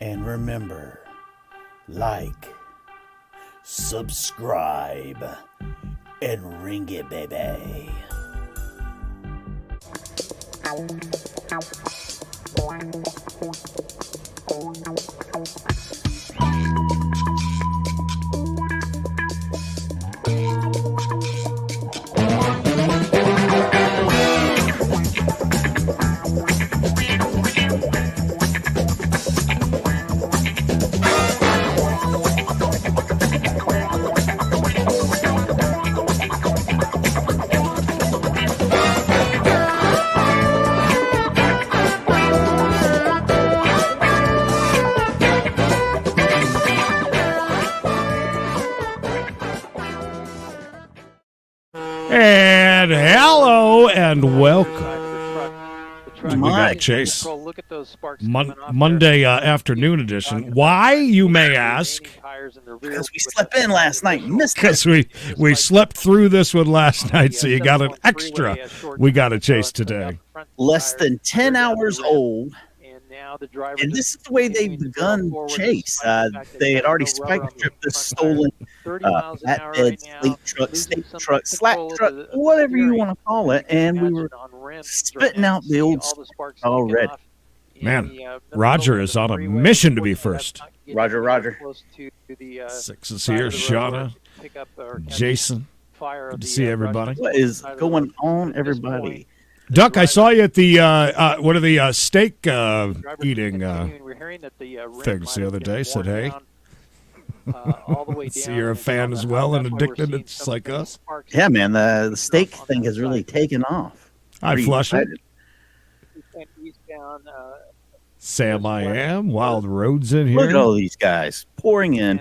And remember, like, subscribe, and ring it, baby. And hello and welcome. We got Chase. Monday afternoon edition. Why, you may ask? Because we slept in last night and missed it. Because we slept through this one last night, so you got an extra. We got a Chase today. Less than 10 hours old. And this is the way they've begun Chase. They had already spike stripped this stolen flatbed, state truck, slack truck, whatever you want to call it, and we were spitting out the old sparks already. Man, Roger is on a mission to be first. Roger. Six is here, Shauna, Jason. Good to see everybody. What is going on, everybody? Duck, I saw you at the one of the steak eating things the other day. Said, hey, see you're a fan as well and addicted. It's like us. Yeah, man, the steak thing has really taken off. Hi, Flushing. Sam, I am. Wild Roads in here. Look at all these guys pouring in.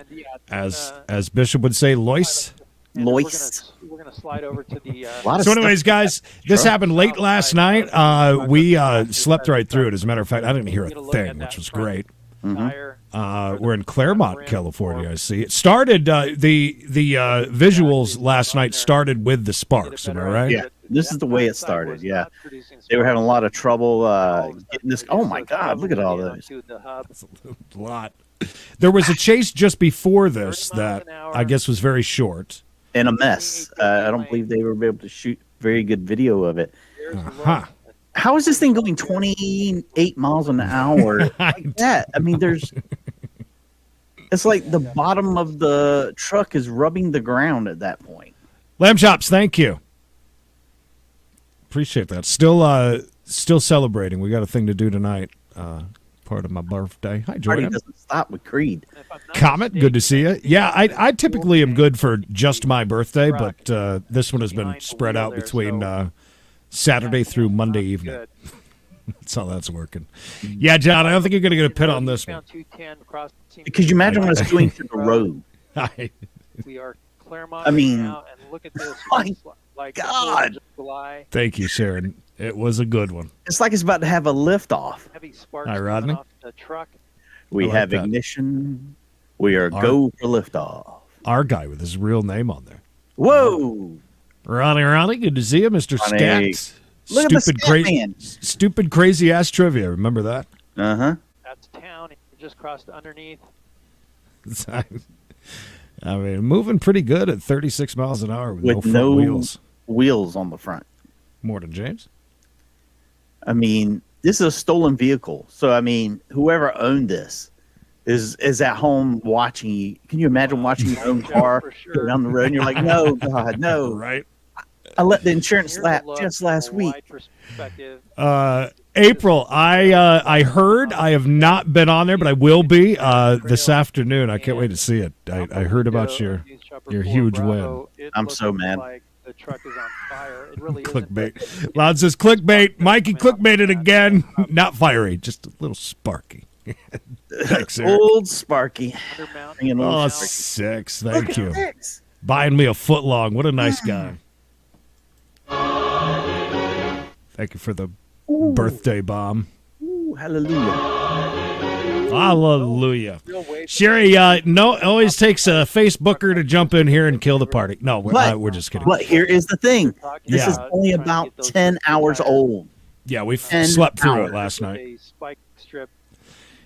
As Bishop would say, Lois. Moist. We're going to slide over to the. So, anyways, guys, this happened late last night. We slept right through it. As a matter of fact, I didn't hear a thing, which was great. Mm-hmm. We're in Claremont, California. I see. It started the visuals last night started with the sparks. Am I right? Yeah, this is the way it started. Yeah, they were having a lot of trouble getting this. Oh my God! Look at all those. That's a lot. There was a chase just before this that I guess was very short. And a mess. I don't believe they were able to shoot very good video of it. How is this thing going 28 miles an hour like that? I mean, it's like the bottom of the truck is rubbing the ground at that point. Lamb chops, thank you. Appreciate that. Still celebrating. We got a thing to do tonight. Part of my birthday. Hi, Jordan. Party doesn't stop with Creed. Comet, good to see you. Yeah, I typically am good for just my birthday, but this one has been spread out between Saturday through Monday evening. That's how that's working. Yeah, John, I don't think you're going to get a pit on this one. Because you imagine what it's doing to the road. I mean, look at this. My God. Thank you, Sharon. It was a good one. It's like it's about to have a lift off. Hi, Rodney. We have ignition. We are go for liftoff. Our guy with his real name on there. Whoa. Ronnie, good to see you, Mr. Scats. Look at the Scat Man. Stupid, crazy ass trivia. Remember that? Uh-huh. That's town. It just crossed underneath. I mean, moving pretty good at 36 miles an hour with no front wheels on the front. More than James? I mean, this is a stolen vehicle. So, I mean, whoever owned this is at home watching you. Can you imagine watching your own car go down the road and you're like, no, God, no. Right. I let the insurance lap just last week. April, I heard. I have not been on there, but I will be this afternoon. I can't wait to see it. I heard about your huge win. I'm so mad. The truck is on fire. It really clickbait. Loud says clickbait. Mikey clickbaited again. Not fiery, just a little sparky. Thanks, old Sparky. Oh, six. Thank you. Buying me a foot long. What a nice guy. Thank you for the birthday bomb. Ooh, hallelujah. Hallelujah. Sherry, no, always takes a Facebooker to jump in here and kill the party. No, we're just kidding. But here is the thing. This is only about 10 hours old. Yeah, we slept through it last night.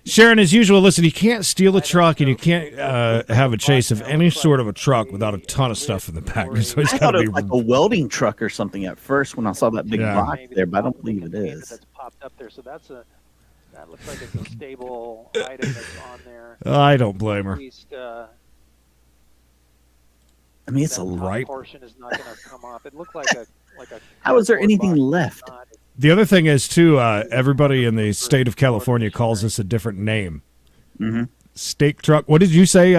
Sharon, as usual, listen, you can't steal a truck and you can't have a chase of any sort of a truck without a ton of stuff in the back. So I thought it was like a welding truck or something at first when I saw that big box there, but I don't believe it is. That's popped up there, so that looks like it's a stable item that's on there. I don't blame her. At least, I mean, it's a right portion is not going to come off. It looked like a How is there anything left? The other thing is too, everybody in the state of California calls this a different name. Mm-hmm. Steak truck. What did you say?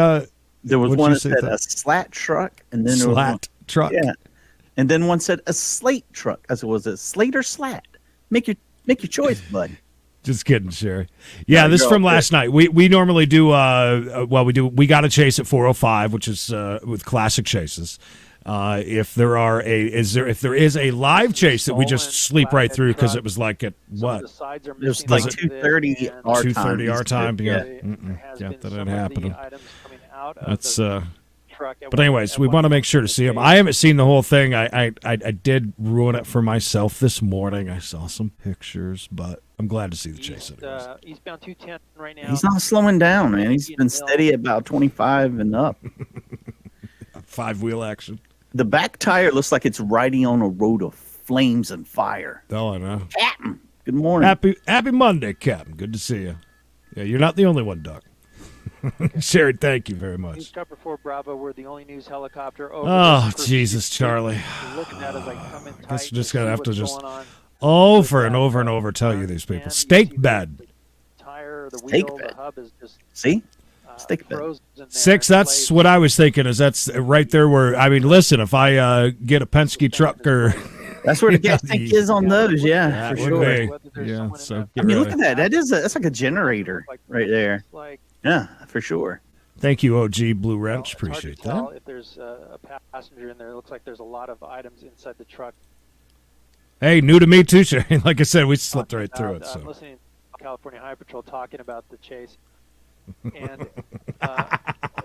There was one that said a slat truck, and then slat truck. Yeah, and then one said a slate truck. I said, was it slate or slat? Make your choice, bud. Just kidding, Sherry. Yeah, this is from last night. We normally do we got a chase at 4:05, which is with classic chases. If there is a live chase that we just sleep right through because it was like at what? It was like 2:30 our time. 2:30 our time. Yeah, that didn't happen. That's But anyways, we want to make sure to see them. I haven't seen the whole thing. I did ruin it for myself this morning. I saw some pictures, but I'm glad to see the chase. Eastbound 210 right now. He's not slowing down, man. He's been steady at about 25 and up. 5-wheel action. The back tire looks like it's riding on a road of flames and fire. Oh, I know. Captain, good morning. Happy Monday, Captain. Good to see you. Yeah, you're not the only one, Doc. Sherry, thank you very much. Newscopter 4 Bravo, we're the only news helicopter over. Oh, Jesus, Charlie. Looking at as I come in tight. Guess we're just going to have to just over and over and over tell you these people. Steak bed. Tire, the Steak wheel, bed. the hub is just See? Steak bed. 6, that's what I was thinking, is that's right there where, I mean, listen, if I get a Penske truck or... That's where the gas tank is on those, yeah, for sure. Yeah, so I mean, look at that. That's like a generator right there. Yeah, for sure. Thank you, OG Blue Wrench. Appreciate that. If there's a passenger in there, it looks like there's a lot of items inside the truck. Hey, new to me too, Sherry. Like I said, we slipped right through it. So. I'm listening to California High Patrol talking about the chase, and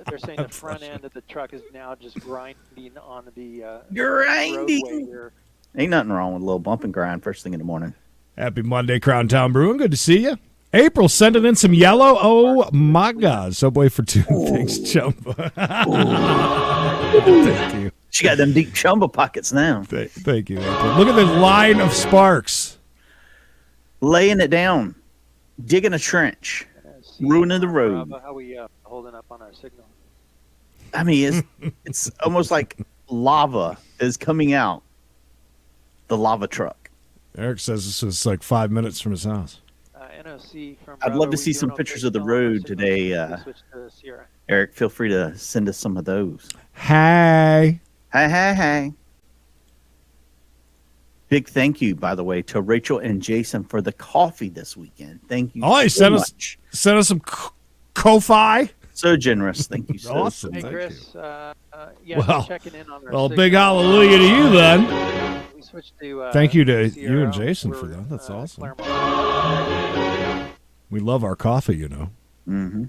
they're saying the front end of the truck is now just grinding on the roadway here. Ain't nothing wrong with a little bump and grind first thing in the morning. Happy Monday, Crown Town Brewing. Good to see you. April sending in some yellow. Oh, my God. Subway for 2. Thanks, Chumba. Thank you. She got them deep Chumba pockets now. Thank you, April. Look at the line of sparks. Laying it down. Digging a trench. Ruining the road. How we holding up on our signal? I mean, it's almost like lava is coming out. The lava truck. Eric says this was like 5 minutes from his house. NOC from I'd love to see some pictures of the road today. Eric, feel free to send us some of those. Hey. Hey. Big thank you, by the way, to Rachel and Jason for the coffee this weekend. Thank you so much. Sent us some Ko-Fi. So generous. Thank you so much. Awesome. Hey, Thank Chris, you. Well, checking in on our big hallelujah to you then. We switched to, thank you to you and Jason for that. That's awesome. We love our coffee, you know. Mm-hmm.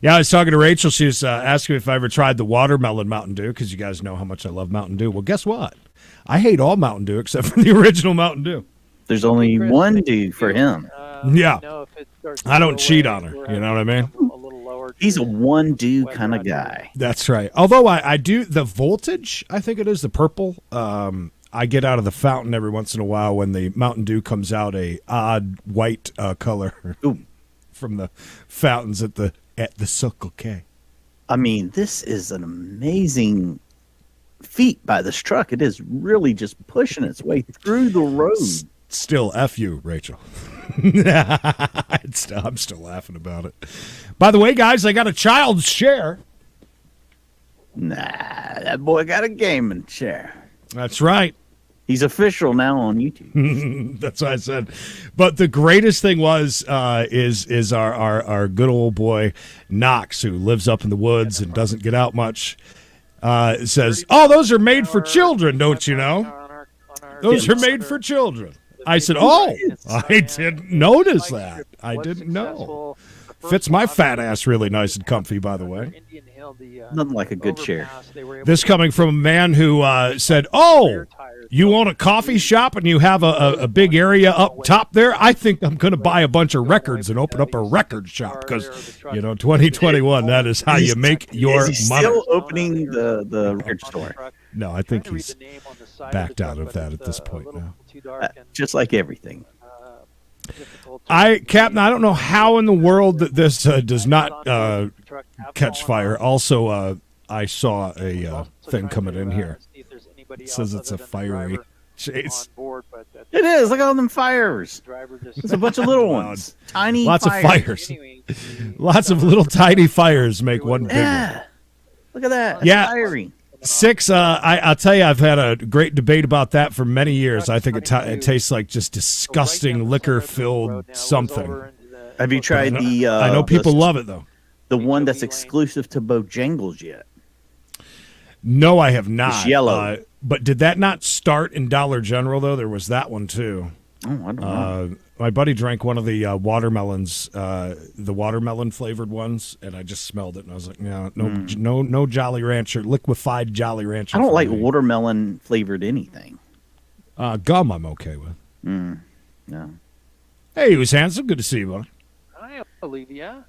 Yeah, I was talking to Rachel. She was asking me if I ever tried the watermelon Mountain Dew, because you guys know how much I love Mountain Dew. Well, guess what? I hate all Mountain Dew except for the original Mountain Dew. There's only one Dew for him. Yeah. I don't cheat on her. You know what I mean? He's a one Dew kind of guy. That's right. Although I do the voltage, I think it is the purple. I get out of the fountain every once in a while when the Mountain Dew comes out a odd white color from the fountains at the Circle K. I mean, this is an amazing feat by this truck. It is really just pushing its way through the road. Still, F you, Rachel. I'm still laughing about it. By the way, guys, I got a child's chair. Nah, that boy got a gaming chair. That's right. He's official now on YouTube. That's what I said. But the greatest thing was is our good old boy Knox, who lives up in the woods and doesn't get out much. Says, "Oh, those are made for children, don't you know? Those are made for children." I said, "Oh, I didn't notice that. I didn't know." Fits my fat ass really nice and comfy, by the way. Nothing like a good chair. This coming from a man who said, "Oh, You own a coffee shop and you have a big area up top there. I think I'm going to buy a bunch of records and open up a record shop because, 2021, that is how you make your money. Still opening the record store? No, I think he's backed out of that at this point now. Just like everything. Captain, I don't know how in the world that this does not catch fire. Also, I saw a thing coming in here. It says it's a fiery chase. It is. Look at all them fires. It's a bunch of little ones. Tiny Lots of fires. Lots of little tiny fires make one big one. Look at that. Yeah. Fiery. 6, I'll tell you, I've had a great debate about that for many years. I think it tastes like just disgusting liquor-filled something. Have you tried the... I know people love it, though. The one that's exclusive to Bojangles yet? No, I have not. It's yellow. But did that not start in Dollar General, though? There was that one, too. Oh, I don't know. My buddy drank one of the watermelons, the watermelon-flavored ones, and I just smelled it, and I was like, no Jolly Rancher, liquefied Jolly Rancher. I don't like watermelon-flavored anything. Gum I'm okay with. No. Hey, he was handsome. Good to see you, buddy. Hi, Olivia.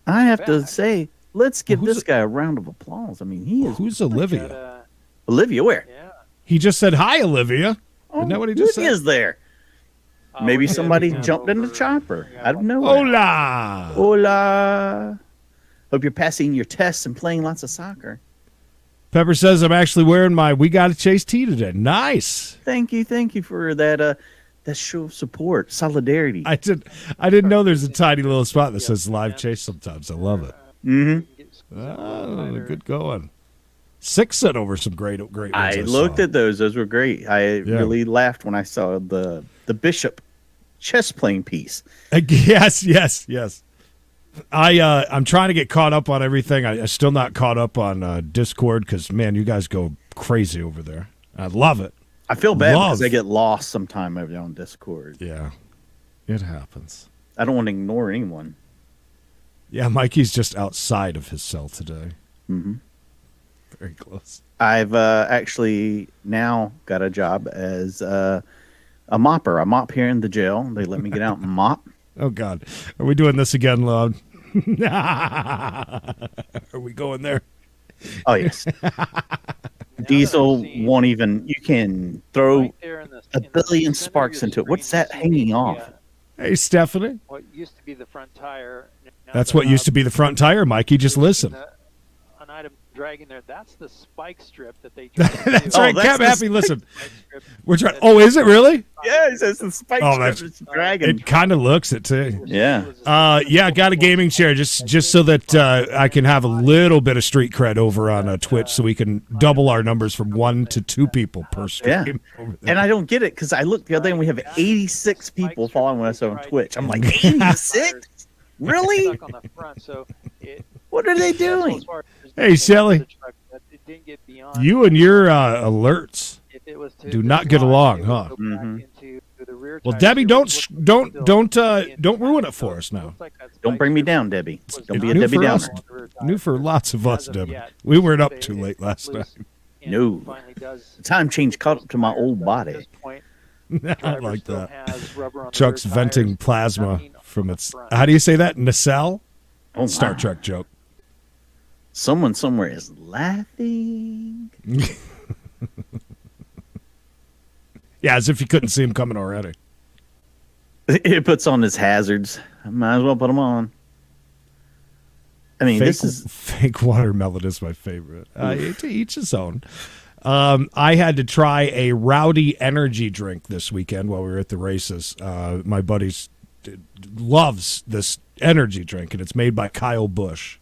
I have to say, let's give this guy a round of applause. I mean, he is... Who's Olivia? Olivia, where? Yeah. He just said, hi, Olivia. Isn't that what he just said? Olivia's there. Maybe somebody jumped in the chopper. I don't know. Hola. Hola. Hope you're passing your tests and playing lots of soccer. Pepper says, I'm actually wearing my We Gotta Chase tee today. Nice. Thank you for that show of support, solidarity. I didn't know there's a tiny little spot that says live chase sometimes. I love it. Mm-hmm. Oh, good going. 6 set over some great ones. I looked at those. Those were great. I really laughed when I saw the Bishop chess playing piece. Yes. I'm trying to get caught up on everything. I'm still not caught up on Discord because, man, you guys go crazy over there. I love it. I feel bad because I get lost sometime over there on Discord. Yeah, it happens. I don't want to ignore anyone. Yeah, Mikey's just outside of his cell today. Mm-hmm. Very close. I've actually now got a job as a mopper. I mop here in the jail. They let me get out and mop. Oh, God. Are we doing this again, Lord? Are we going there? Oh, yes. Diesel won't even... You can throw a billion sparks into it. What's that hanging off? Hey, Stephanie. What used to be the front tire. That's what used to be the front tire, Mikey. Just listen. An item dragging there. That's the spike strip that they. That's right, Cap Happy. Listen, we're trying. Oh, is it really? Yeah, he says the spike strip is dragging. It kind of looks it too. Yeah. I got a gaming chair just so that I can have a little bit of street cred over on Twitch, so we can double our numbers from 1 to 2 people per stream. Yeah. And I don't get it because I looked the other day and we have 86 people following us on Twitch. I'm like, 86? Really? What are they doing? Hey, Shelly. You and your alerts do not get along, huh? Mm-hmm. Well, Debbie, don't ruin it for us now. Don't bring me down, Debbie. Don't be a Debbie Downer. New for lots of us, Debbie. We weren't up too late last night. No. The time change caught up to my old body. I like that. Chuck's venting plasma from its... How do you say that? Nacelle? Oh, Star Trek joke. Someone somewhere is laughing. Yeah, as if you couldn't see him coming already. It puts on his hazards. I might as well put them on. I mean, this is... Fake watermelon is my favorite. To each his own. I had to try a rowdy energy drink this weekend while we were at the races. My buddy loves this energy drink, and it's made by Kyle Busch.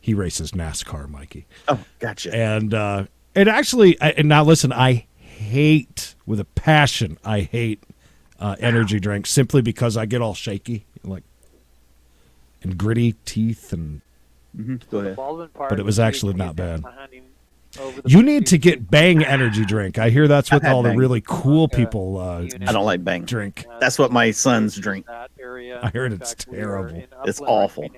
He races NASCAR, Mikey. Oh, gotcha. And it actually, and now listen, I hate with a passion, I hate energy drinks simply because I get all shaky, and gritty teeth, and Go ahead. But it was actually not bad. You need to get Bang energy drink. I hear that's what all the really cool people I don't like Bang. drink. That's what my sons drink. I heard it's terrible. It's awful.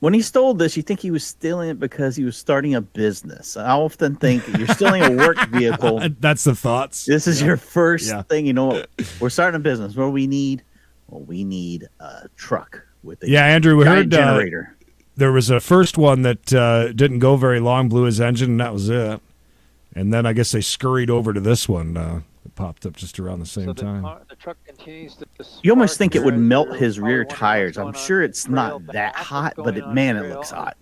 When he stole this, you think he was stealing it because he was starting a business. I often think you're stealing a work vehicle. That's the thoughts. This is your first thing. You know what? We're starting a business. What do we need? Well, we need a truck with a Andrew, we heard generator. There was a first one that didn't go very long, blew his engine, and that was it. And then I guess they scurried over to this one. It popped up just around the same time. The truck continues to You almost think it would melt his rear tires. I'm sure it's not that hot, but it looks hot.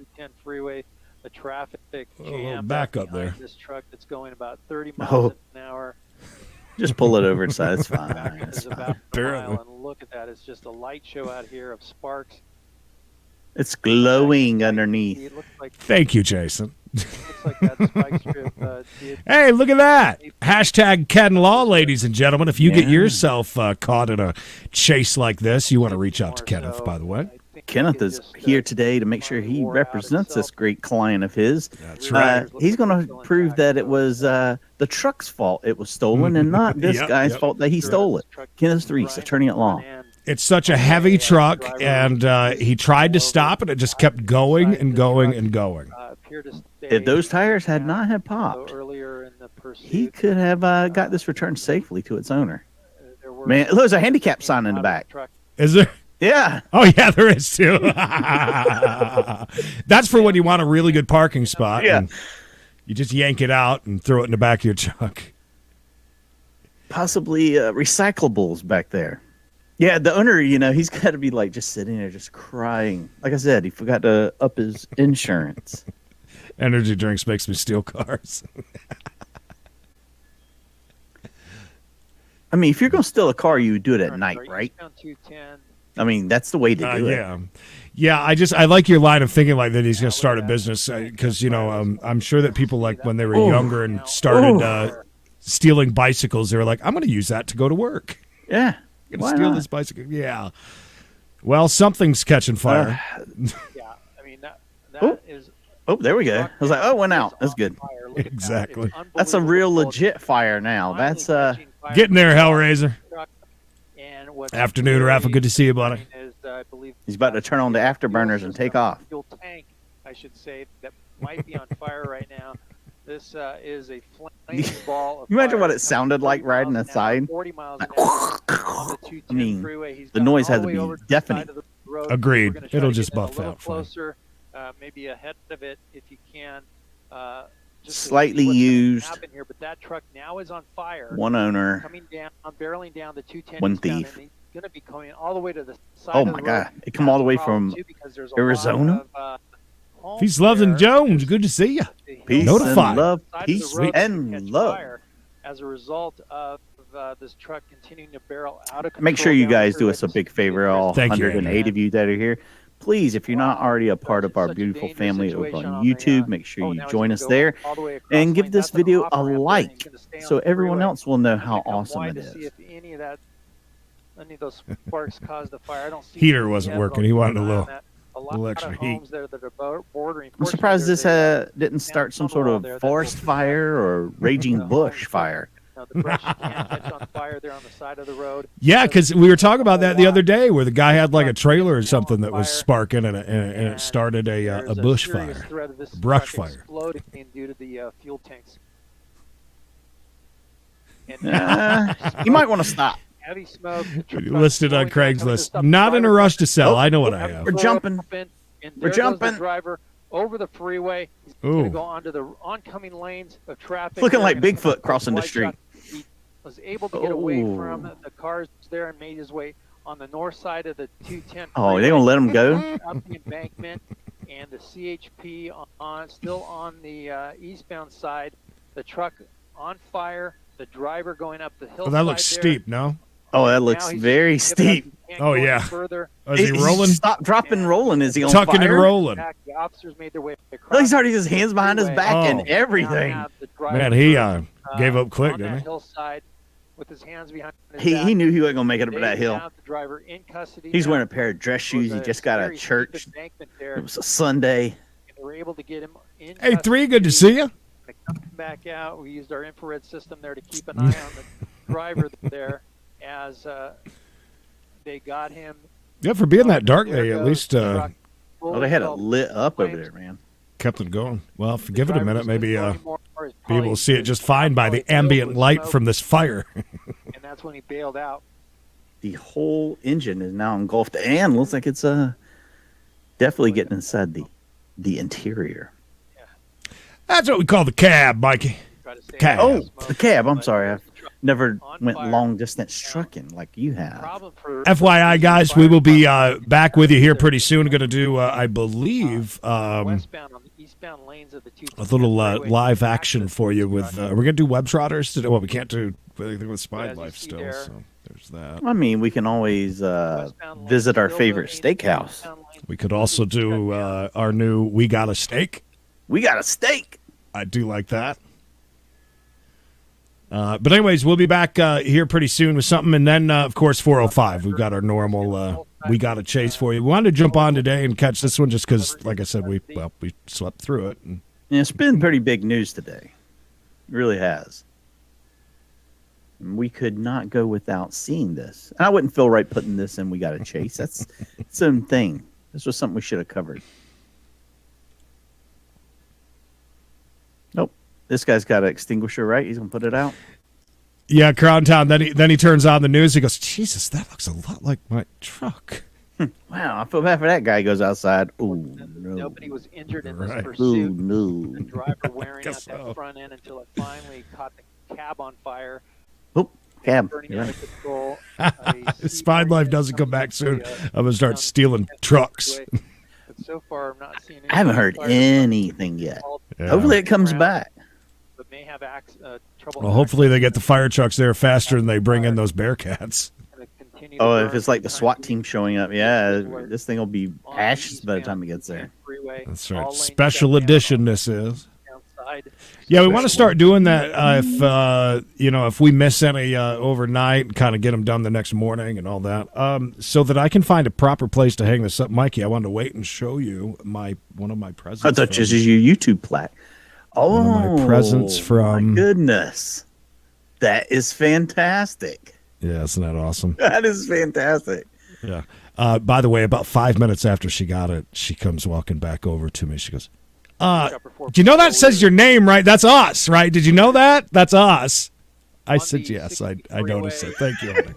Freeway, the traffic jam back up there. This truck that's going about 30 miles an hour. Just pull it over inside. It's fine. It's fine. And look at that. It's just a light show out here of sparks. It's glowing underneath. Thank you, Jason. Looks like that spike strip, hey, look at that. Hashtag Ken Law, ladies and gentlemen. If you get yourself caught in a chase like this, you want to reach out to Kenneth, by the way. Kenneth is here today to make sure he represents this great client of his. That's right. He's going to prove that it was the truck's fault it was stolen and not this guy's fault that he stole it. Kenneth Reese, attorney at law. It's such a heavy truck, and he tried to stop it. It just kept going and going and going. If those tires had not had popped, he could have got this returned safely to its owner. Man, there's a handicap sign in the back. Is there? Yeah. Oh, yeah, there is, too. That's for when you want a really good parking spot. Yeah. And you just yank it out and throw it in the back of your truck. Possibly recyclables back there. Yeah, the owner, he's got to be like just sitting there just crying. Like I said, he forgot to up his insurance. Energy drinks makes me steal cars. I mean, if you're going to steal a car, you would do it at night, right? I mean, that's the way to do it. Yeah, I like your line of thinking like that he's going to start a business because, I'm sure that people like when they were younger and started stealing bicycles, they were like, I'm going to use that to go to work. Yeah. I'm going to steal this bicycle. Yeah. Well, something's catching fire. Yeah, I mean, that is... Oh, there we go. I was like, went out. That's good. Exactly. That's a real legit fire now. That's getting there, Hellraiser. Afternoon, Rafa. Good to see you, buddy. He's about to turn on the afterburners and take off. Fuel tank, I should say, that might be on fire right now. This is a flaming ball of you imagine fire what it sounded like riding the side? 40 miles an hour on the 210 freeway. The noise has to be deafening. Agreed. It'll just buff out. Closer, maybe ahead of it if you can. Just slightly used. Here, but that truck now is on fire. One owner. Coming down, barreling down the 210. One thief. He's going to be coming all the way to the side. Oh my God! It come all the way from Arizona. Peace, love, and Jones. Good to see you. Peace Notified. and love. Peace and love. As a result of this truck continuing to barrel out of control. Make sure you guys do us a big favor, all Thank 108 of you that are here. Please, if you're not already a part of our beautiful family over on YouTube, make sure you join us there and give this video a like so everyone else will know how awesome it is. Any of those sparks caused the fire. I don't see heater wasn't working. He wanted a little extra heat. I'm surprised this didn't start some sort of forest fire or raging bush fire. The brush you can't catch on fire there on the side of the road. Yeah, because we were talking about that the other day where the guy had like a trailer or something that was sparking and it started a bush fire, brush fire. Exploding due to the fuel tanks. You might want to stop. Heavy smoke. Listed on Craigslist. Not in a rush to sell. I know what I have. We're jumping. We're jumping. Driver over the freeway. He's going to go onto the oncoming lanes of traffic. Looking like Bigfoot crossing the street. He was able to get away from the cars there and made his way on the north side of the 210. Oh, they gonna let him go? Up the embankment and the CHP still on the eastbound side. The truck on fire. The driver going up the hill. Oh, that looks steep, no? Oh, that looks very steep. Oh, yeah. Is he rolling? Stop, dropping, rolling. Is he on tucking fire? and rolling? The officers made their way across. He's already his hands behind his back and everything. Man, he gave up quick, on didn't he? Hillside with his hands behind his he back. knew he wasn't gonna make it up that hill. The driver in custody. He's wearing a pair of dress shoes. He just got out of church. It was a Sunday. And we were able to get him in. Hey, Three, good to see you. Back out. We used our infrared system there to keep an eye on the driver there as they got him. Yeah, for being that dark, they at least Oh, they had it lit up over there, man. Kept it going. Well, if you give it a minute, maybe be able to see it just fine by the ambient light from this fire. And that's when he bailed out. The whole engine is now engulfed, and looks like it's definitely getting inside the interior. Yeah. That's what we call the cab, Mikey. The cab. Oh, the cab. I'm sorry. I've never went long distance trucking like you have. FYI, guys, we will be back with you here pretty soon. Going to do, I believe, a little live action for you with. We're going to do web trotters today. Well, we can't do anything with Spine Life still, so there's that. I mean, we can always visit our favorite steakhouse. We could also do our new We Got a Steak. We got a steak. I do like that. But anyways, we'll be back here pretty soon with something. And then, of course, 405. We've got our normal We Got a Chase for you. We wanted to jump on today and catch this one just because, like I said, we slept through it. And yeah, it's been pretty big news today. It really has. We could not go without seeing this. And I wouldn't feel right putting this in We Got a Chase. That's its own thing. This was something we should have covered. Nope. This guy's got an extinguisher, right? He's gonna put it out. Yeah, Crown Town. Then he turns on the news. He goes, "Jesus, that looks a lot like my truck." Wow, I feel bad for that guy. He goes outside. Oh no! Nobody was injured in this pursuit. Oh no! The driver wearing out that front end until it finally caught the cab on fire. Oh, cab! Burning out of control. Spine Life doesn't come back soon. I'm gonna start stealing trucks. But so far, I'm not seeing. I haven't heard anything yet. Yeah. Hopefully, it comes back. But may have trouble. Well, hopefully they get the fire trucks there faster and they bring in those Bearcats. Oh, if it's like the SWAT team showing up, yeah, this thing will be ashes by the time it gets there. That's right. Special edition this is. Yeah, we want to start doing that if we miss any overnight, kind of get them done the next morning and all that, so that I can find a proper place to hang this up. Mikey, I wanted to wait and show you one of my presents. I thought this is your YouTube plaque. Oh, one of my presents from. My goodness, that is fantastic. Yeah, isn't that awesome? That is fantastic. Yeah. By the way, about 5 minutes after she got it, she comes walking back over to me. She goes, do you know that says your name, right? That's us, right? Did you know that? That's us. I said, yes, I noticed it. Thank you, honey.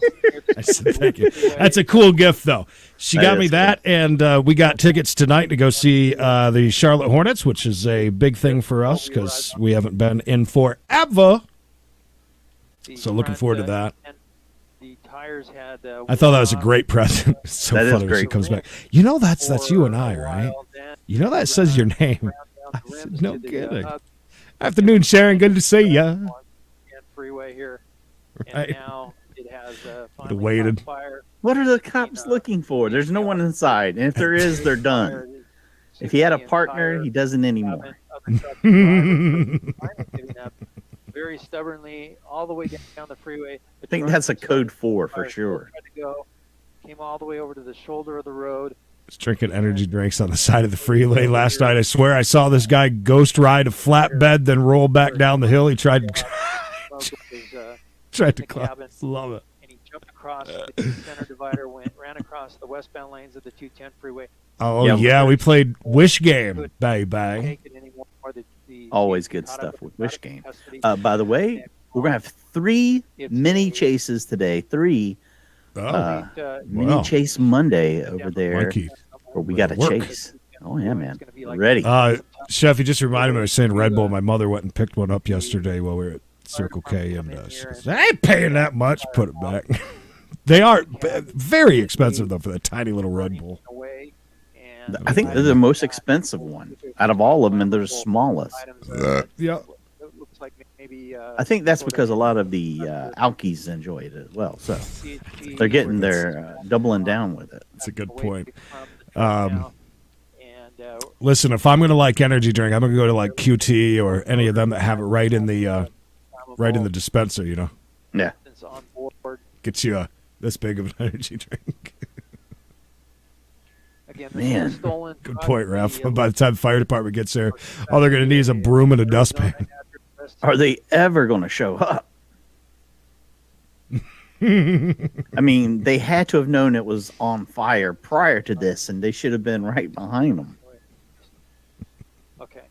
I said, thank you. That's a cool gift, though. She got me that, cool. And we got tickets tonight to go see the Charlotte Hornets, which is a big thing for us because we haven't been in forever. So looking forward to that. I thought that was a great present. It's so that funny is great. When she comes back. You know that's you and I, right? You know that says your name. I said, no kidding. Afternoon, Sharon. Good to see you. Freeway here. Right. And now it has waited. Fire. What are the cops looking for? There's no one inside. And if there is, they're done. If he had a partner, he doesn't anymore. Very stubbornly, all the way down the freeway. I think that's a code 4 for sure. Came all the way over to the shoulder of the road. Was drinking energy drinks on the side of the freeway last night. I swear I saw this guy ghost ride a flatbed, then roll back down the hill. He tried to climb. Love it. And he jumped across the center divider, ran across the westbound lanes of the 210 freeway. Oh, yeah, we played Wish Game. Bang, bang. Always good stuff with Wish Game. By the way, we're going to have 3 mini chases today. 3 mini chase Monday over there. Mikey. Where we got a chase. Oh, yeah, man. Ready. Chef, you just reminded me, I was saying Red Bull. My mother went and picked one up yesterday while we were at Circle K, and she goes, I ain't paying that much. Put it back. They are very expensive, though, for that tiny little Red Bull. I think they're the most expensive one out of all of them, and they're the smallest. Yeah. I think that's because a lot of the Alkies enjoy it as well. So they're getting their doubling down with it. That's a good point. Listen, if I'm going to like energy drink, I'm going to go to like QT or any of them that have it right in the dispenser, you know? Yeah. Gets you this big of an energy drink. Man, good point, Ralph. By the time the fire department gets there, all they're going to need is a broom and a dustpan. Are they ever going to show up? I mean, they had to have known it was on fire prior to this, and they should have been right behind them. Okay.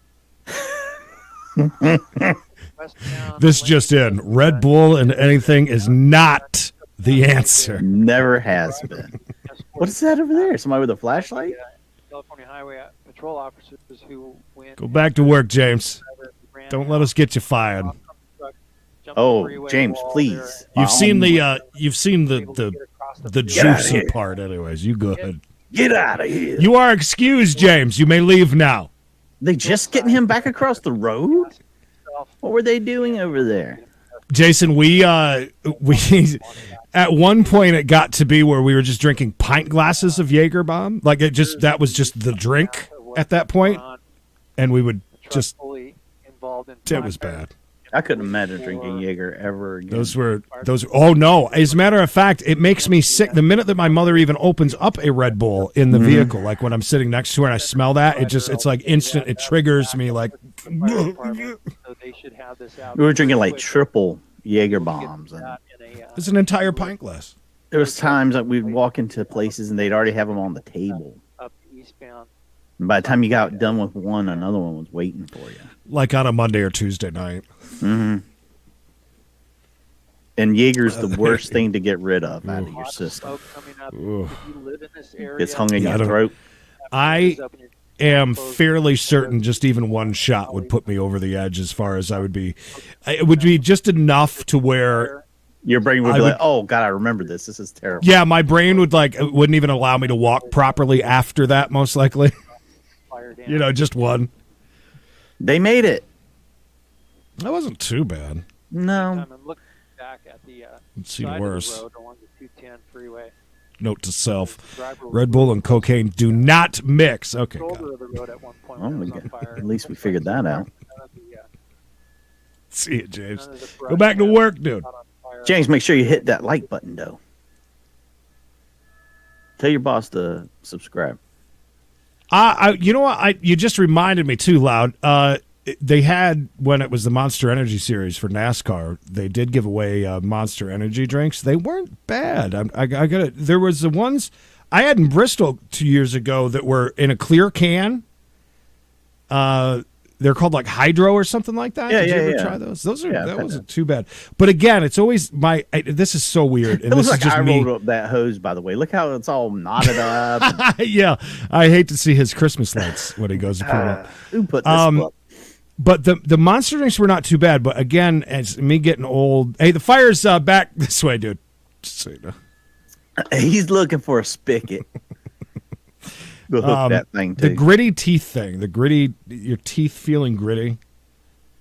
This just in. Red Bull and anything is not the answer. Never has been. What is that over there? Somebody with a flashlight? California Highway Patrol officers who went. Go back to work, James. Don't let us get you fired. Oh, James, please. You've seen the juicy part, anyways. You good? Get out of here. You are excused, James. You may leave now. They just getting him back across the road? What were they doing over there? Jason, we at one point it got to be where we were just drinking pint glasses of Jaeger bomb. Like that was just the drink at that point, and we would just. It was bad. I couldn't imagine drinking Jaeger ever again. Those were. Oh no! As a matter of fact, it makes me sick. The minute that my mother even opens up a Red Bull in the vehicle, like when I'm sitting next to her and I smell that, it's like instant. It triggers me. Like we were drinking like triple Jaeger bombs. It's an entire pint glass. There was times that we'd walk into places and they'd already have them on the table. And by the time you got done with one, another one was waiting for you. Like on a Monday or Tuesday night. Mm-hmm. And Jaeger's the worst thing to get rid of out of your system. It's hung in your throat. I am fairly certain just even one shot would put me over the edge as far as I would be. It would be just enough to where your brain would be like, oh, God, I remember this. This is terrible. Yeah, my brain wouldn't even allow me to walk properly after that, most likely. Just one. They made it. That wasn't too bad. No. It's seen worse. Note to self: Red Bull and cocaine do not mix. Okay. At least we figured that out. See you, James. Go back to work, dude. James, make sure you hit that like button, though. Tell your boss to subscribe. You know what? You just reminded me too, Loud. They had, when it was the Monster Energy series for NASCAR, they did give away Monster Energy drinks. They weren't bad. I got it. There was the ones I had in Bristol 2 years ago that were in a clear can. They're called like Hydro or something like that. Did you ever try those? That wasn't too bad. But again, it's always this is so weird. And it this looks is just I me. rolled up that hose, by the way. Look how it's all knotted up. Yeah, I hate to see his Christmas lights when he goes to put them up. Who put this up? But the monster drinks were not too bad. But again, as me getting old, hey, the fire's back this way, dude. Just so you know. He's looking for a spigot. We'll hook that thing too. The gritty teeth thing, your teeth feeling gritty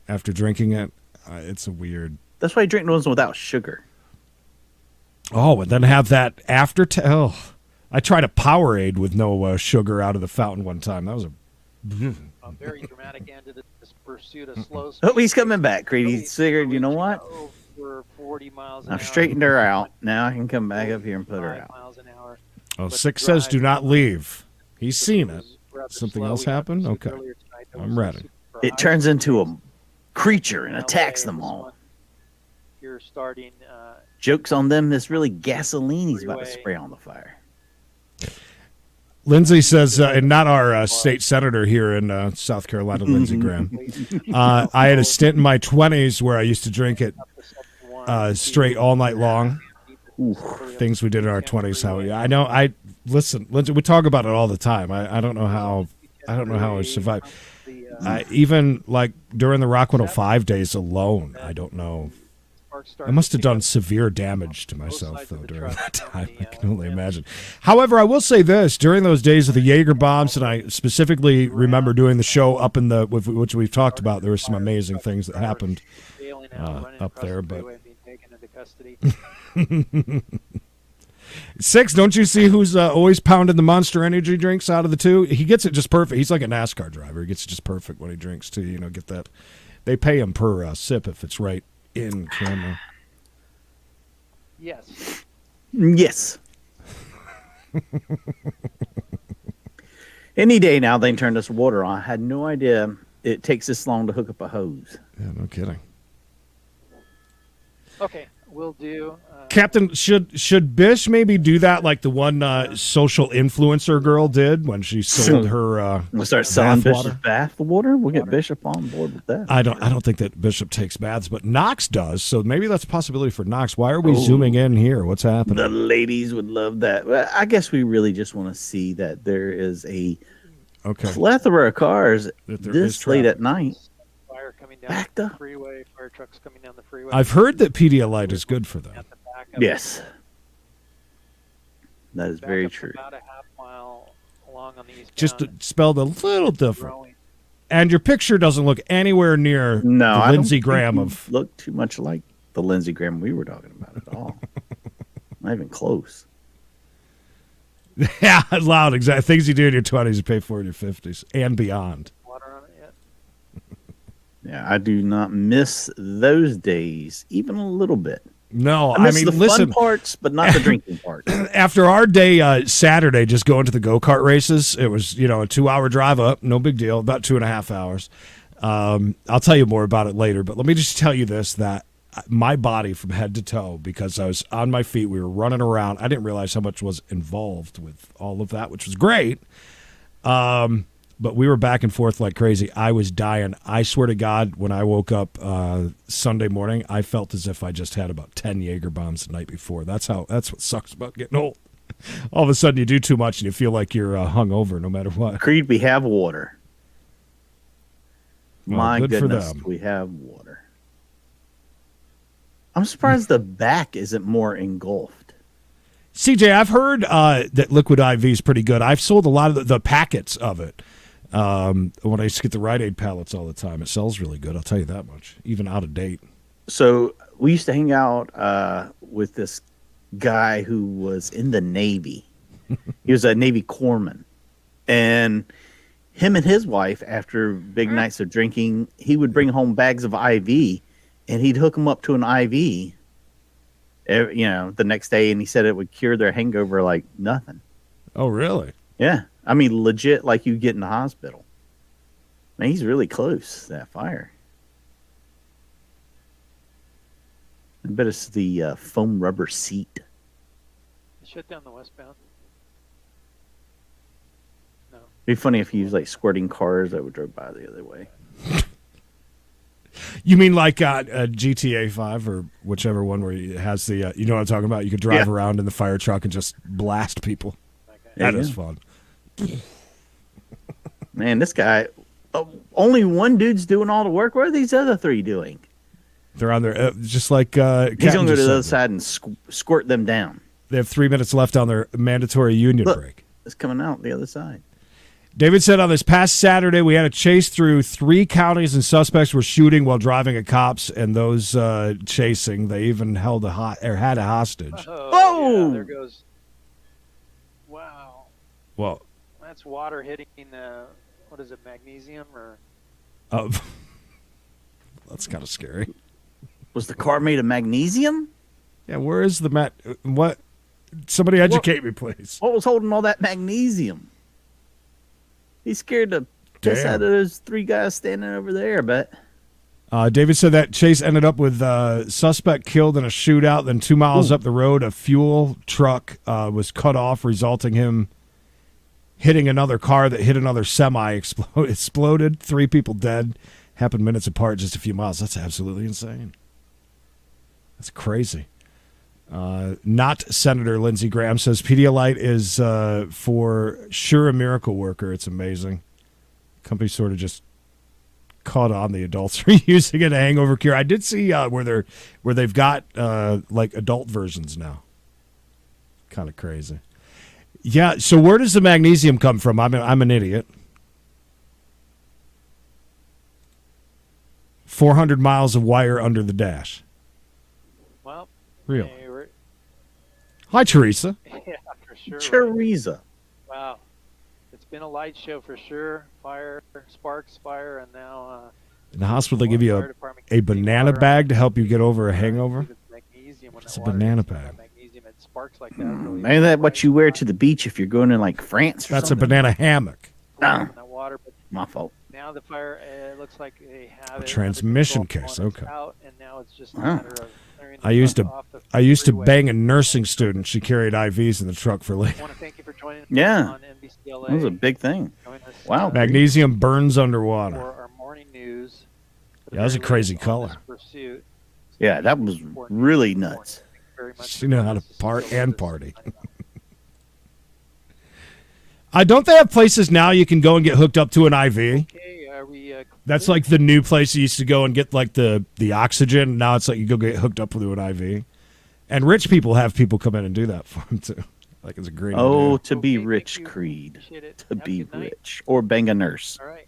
after drinking it. It's a weird. That's why you drink ones without sugar. Oh, and then have that after. I tried a Powerade with no sugar out of the fountain one time. That was a very dramatic end to this pursuit of slow speed. Oh, he's coming back, Creed. He figured, you know what? Over 40 miles an I've hour. straightened her out. Now I can come back up here and put her out. Miles an hour. Oh, 6 says do not leave. He's seen it. Something else happened? Okay. I'm ready. It turns into a creature and attacks them all. You're starting. Joke's on them. This really gasoline he's about to spray on the fire. Lindsay says, and not our state senator here in South Carolina, Lindsey Graham. I had a stint in my 20s where I used to drink it straight all night long. Ooh, things we did in our 20s. I know. Listen, Lindsay, we talk about it all the time. I don't know how I survived. Even like during the Rock 105 days alone, I don't know. I must have done severe damage to myself, though, during that time. I can only imagine. However, I will say this. During those days of the Jaeger bombs, and I specifically remember doing the show up in which we've talked about, there were some amazing things that happened up there. But 6, don't you see who's always pounding the Monster Energy drinks out of the two? He gets it just perfect. He's like a NASCAR driver. He gets it just perfect when he drinks, too. Get that. They pay him per sip if it's right in camera. Yes. Yes. Any day now they can turn this water on. I had no idea it takes this long to hook up a hose. Yeah, no kidding. Okay. will do. Captain, should Bish maybe do that like the one social influencer girl did when she sold her we'll start selling Bishop's water? bath water? We'll get Bishop on board with that. I don't think that Bishop takes baths, but Knox does, so maybe that's a possibility for Knox. Why are we zooming in here? What's happening? The ladies would love that. Well, I guess we really just want to see that there is a plethora of cars this late at night. Fire coming down backed the up. freeway, fire trucks coming down the freeway. I've heard that Pedialyte is good for them. Yes. That is very true. About a half mile along on the eastbound. Just spelled a little different. And your picture doesn't look anywhere near the Lindsey Graham of. Look too much like the Lindsey Graham we were talking about at all. Not even close. Yeah, loud. Exactly. Things you do in your 20s, you pay for in your 50s and beyond. Water on it yet? Yeah, I do not miss those days even a little bit. No, I mean, the fun parts, but not the drinking part. After our day Saturday, just going to the go-kart races, it was, a 2-hour drive up, no big deal, about 2.5 hours. I'll tell you more about it later, but let me just tell you this, that my body from head to toe, because I was on my feet, we were running around. I didn't realize how much was involved with all of that, which was great. But we were back and forth like crazy. I was dying. I swear to God, when I woke up Sunday morning, I felt as if I just had about 10 Jaeger bombs the night before. That's what sucks about getting old. All of a sudden, you do too much and you feel like you're hungover no matter what. Creed, we have water. My good goodness, for them. We have water. I'm surprised the back isn't more engulfed. CJ, I've heard that Liquid IV is pretty good. I've sold a lot of the packets of it. When I used to get the Rite Aid pallets all the time, it sells really good. I'll tell you that much, even out of date. So we used to hang out with this guy who was in the Navy. He was a Navy corpsman, and him and his wife, after big nights of drinking, he would bring home bags of IV, and he'd hook them up to an IV, the next day, and he said it would cure their hangover like nothing. Oh, really? Yeah. I mean, legit, like you get in the hospital. Man, he's really close to that fire. I bet it's the foam rubber seat. Shut down the westbound. No. It'd be funny if he was like squirting cars that would drive by the other way. You mean like a GTA 5 or whichever one where it has the, you know what I'm talking about? You could drive around in the fire truck and just blast people. That is fun. Man, this guy, only one dude's doing all the work. What are these other three doing? They're on their, just like he's going to go to the other side and squirt them down. They have 3 minutes left on their mandatory union break. It's coming out the other side. David said on this past Saturday, we had a chase through 3 counties and suspects were shooting while driving at cops, and those chasing, they even had a hostage. Oh! Yeah, there goes. Wow. Well, that's water hitting, what is it, magnesium or? That's kind of scary. Was the car made of magnesium? Yeah, where is the what? Somebody educate me, please. What was holding all that magnesium? He's scared to piss out of those 3 guys standing over there, but. David said that chase ended up with suspect killed in a shootout. Then 2 miles up the road, a fuel truck was cut off, resulting him hitting another car that hit another semi. Exploded. 3 people dead. Happened minutes apart, just a few miles. That's absolutely insane. That's crazy. Not Senator Lindsey Graham says Pedialyte is for sure a miracle worker. It's amazing. Company sort of just caught on the adults are using it a hangover cure. I did see where they've got like adult versions now. Kind of crazy. Yeah. So where does the magnesium come from? I'm an idiot. 400 miles of wire under the dash. Well, real. Hi, Teresa. Yeah, for sure. Teresa. Wow. It's been a light show for sure. Fire, sparks, fire, and now... in the hospital, they give you a banana bag to help you get over a hangover? It's a banana bag. Magnesium, it sparks like that. Maybe that's what you wear to the beach if you're going to like France or That's something. A banana hammock. No. My fault. now the fire looks like they have a transmission case. Okay. Out, and now it's just a matter of I used to bang a nursing student. She carried IVs in the truck for like. I want to thank you for joining us on NBCLA. That was a big thing. Wow. Magnesium burns underwater. For our morning news. Yeah, that was a crazy color. Yeah, that was really nuts. She knew how to party. Don't they have places now you can go and get hooked up to an IV? Okay, that's like the new place you used to go and get like the oxygen. Now it's like you go get hooked up with an IV. And rich people have people come in and do that for them too. Like it's a great idea. To be rich, Creed. To be rich. Or bang a nurse. All right.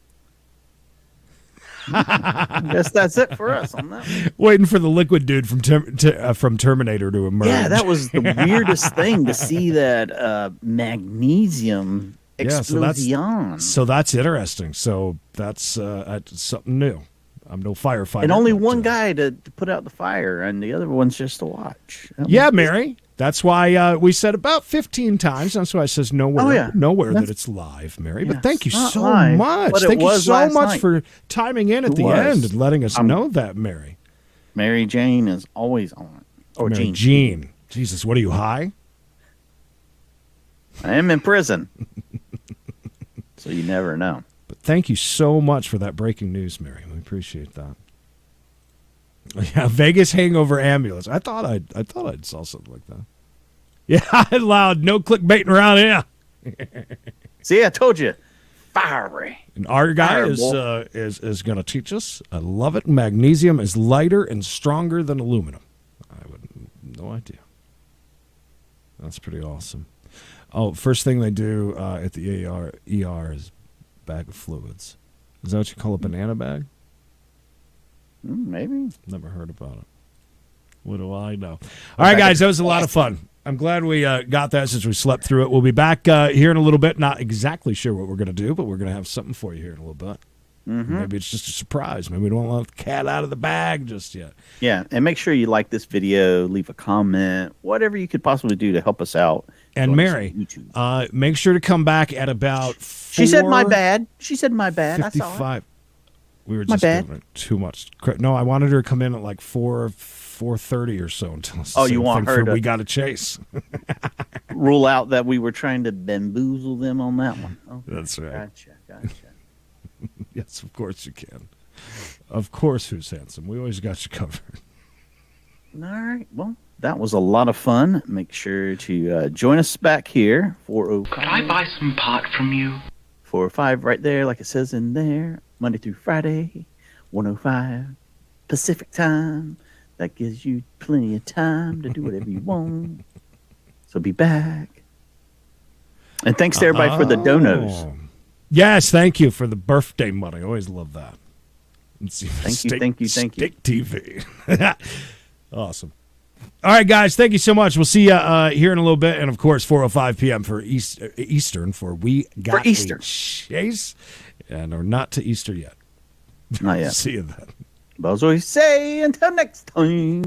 Guess that's it for us on that one. Waiting for the liquid dude from Terminator to emerge. Yeah, that was the weirdest thing to see that magnesium explosion. So that's interesting. So that's something new. I'm no firefighter. And only one guy to put out the fire, and the other one's just to watch. Mary. That's why we said about 15 times. That's why it says nowhere that it's live, Mary. But thank you so much. Thank you so much for timing in at the end and letting us know that, Mary. Mary Jane is always on. Or Mary Jean. Jesus, what are you, high? I am in prison. So you never know. But thank you so much for that breaking news, Mary. We appreciate that. Yeah, Vegas hangover ambulance. I thought I'd saw something like that. Yeah, loud. No clickbaiting around here. See, I told you, fiery. And our guy is going to teach us. I love it. Magnesium is lighter and stronger than aluminum. I would no idea. That's pretty awesome. Oh, first thing they do at the ER is bag of fluids. Is that what you call a banana bag? Maybe. Never heard about it. What do I know? All right, guys, that was a lot of fun. I'm glad we got that since we slept through it. We'll be back here in a little bit. Not exactly sure what we're going to do, but we're going to have something for you here in a little bit. Mm-hmm. Maybe it's just a surprise. Maybe we don't want the cat out of the bag just yet. Yeah, and make sure you like this video, leave a comment, whatever you could possibly do to help us out. And Mary, make sure to come back at about 4. She said my bad. She said my bad. 55. I saw it. We were just doing it too much. No, I wanted her to come in at like 4:30 or so until. Oh, you want her to? We got to chase. Rule out that we were trying to bamboozle them on that one. Okay. That's right. Gotcha. Yes, of course you can. Of course, who's handsome? We always got you covered. All right. Well, that was a lot of fun. Make sure to join us back here. 4:05. Could I buy some pot from you? 4:05 right there, like it says in there. Monday through Friday, 1:05 Pacific time. That gives you plenty of time to do whatever you want. So be back. And thanks to everybody for the donos. Yes, thank you for the birthday money. I always love that. Thank you. Stick TV. Awesome. All right, guys, thank you so much. We'll see you here in a little bit. And, of course, 4:05 p.m. for Eastern for We Got a Chase. And we're not to Easter yet. Not yet. See you then. But as always say, until next time.